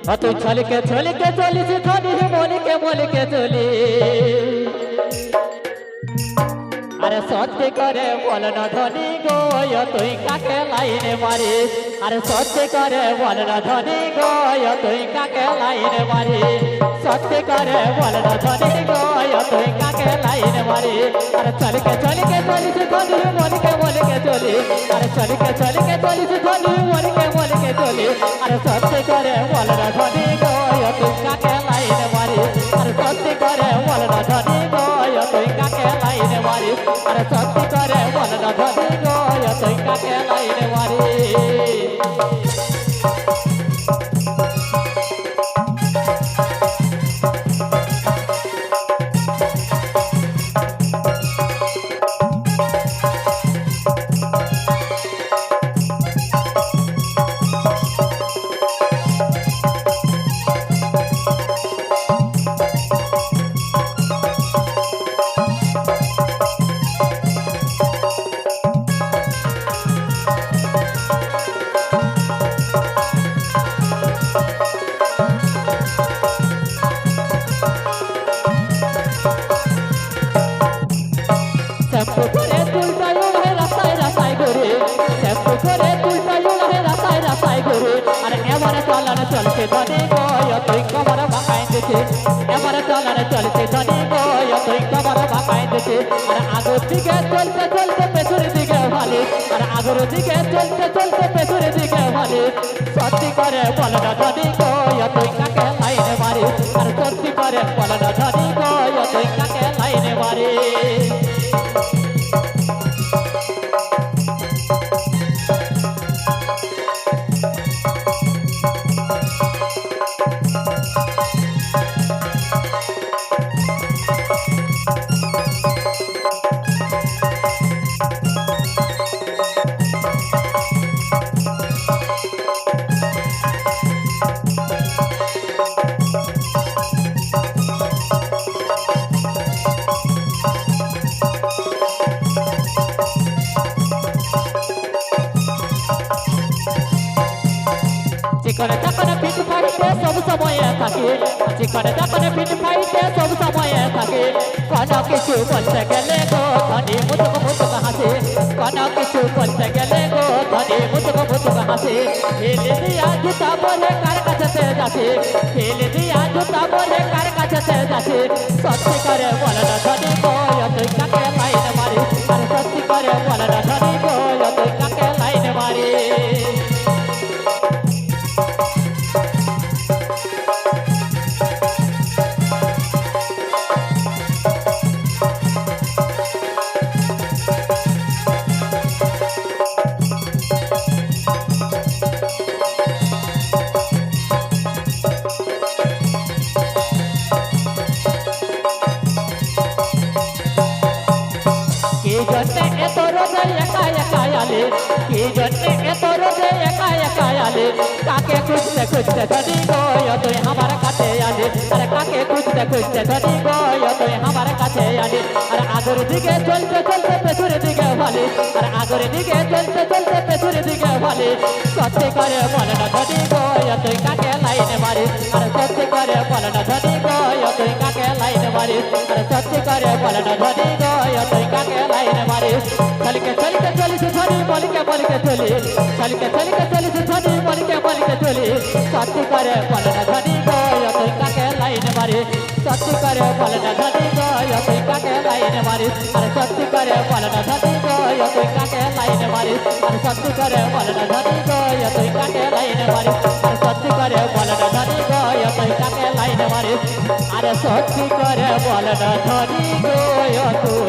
তুই ছলকে ছলকে চলিস ধনী মলিকে চলি আরে সত্যি করে বল না ধনী গো তুই কাকে লাইনে মারিস আরে সত্যি করে বল না ধনী গো তুই কাকে লাইনে মারিস সত্যি করে বল না ধনী গো তুই কাকে লাইনে মারিস আরে চলকে চলিস ধনী মলিকে চলি আরে চলকে চলিস ধনী মলিকে চলি আরে সত্যি করে বল না ধনী গো তুই কাকে লাইনে মারিস আরে সত্যি করে বল না ধনী গো তুই কাকে লাইনে মারিস আরে সত্যি করে বল না ধনী গো তুই কাকে লাইনে মারিস শ্যাম্পু করে তুলটাই উড়ে রাস্তায় ঘুরে শ্যাম্পু করে তুলটাই উড়ে রাস্তায় ঘুরে আর এবারে চালানো চলছে ধনী গো তুই কমর বাঁকাই দিছে এবারে চালানো চলছে ধনী গো তুই কমর বাঁকাই দিছে আর আগের দিকে চলতে পেছনের দিকে ভালি আর আগের দিকে চলতে পেছনের দিকে ভালি সত্যি করে বল না ধনী গো তুই কাকে লাইনে মারিস আর সত্যি করে বল না ধনী গো তুই কাকে লাইনে মারিস চিকনে চাকনে পিঠ ফাইতে সব সময়ে থাকে চিকনে চাকনে পিঠ ফাইতে সব সময়ে থাকে কোনো কিছু বলতে গেলে গো ধনী মুতুক হাসে কোনো কিছু বলতে গেলে গো ধনী মুতুক হাসে ফেলে দিয়া জুতা বলে কার কাছে যাচ্ছে ফেলে দিয়া জুতা বলে কার কাছে যাচ্ছে সত্যি করে বল না ধনী গো তুই কাকে লাইনে মারিস আর সত্যি করে বল না ধনী গো তুই কাকে লাইনে মারিস কি জন্যে এত রোদে একা আলে কি জন্যে এত রোদে একা আলে কাকে খুঁজতে ধনী গো তুই আমার কাছে আলে আরে কাকে খুঁজতে ধনী গো তুই আমার কাছে আলে আর আগের দিকে চলতে পেছনের দিকে ভালি আর আগের দিকে চলতে পেছনের দিকে ভালি সত্যি করে বল না ধনী গো তুই কাকে লাইনে মারিস আর সত্যি করে বল না ধনী গো তুই কাকে লাইনে মারিস আর সত্যি করে বল না ধনী গো তুই কাকে লাইনে মারিস চলকে চলিস ধনী মলিকে চলি চলকে চলিস ধনী মলিকে চলি সত্যি করে বল না ধনী গো তুই কাকে লাইনে মারিস সত্যি করে বল না ধনী গো তুই কাকে লাইনে মারিস আর সত্যি করে বল না ধনী গো তুই কাকে লাইনে মারিস আর সত্যি করে বল না ধনী গো তুই কাকে লাইনে মারিস আর সত্যি করে বল না ধনী গো তুই কাকে লাইনে মারিস আর সত্যি করে বল না ধনী গো তুই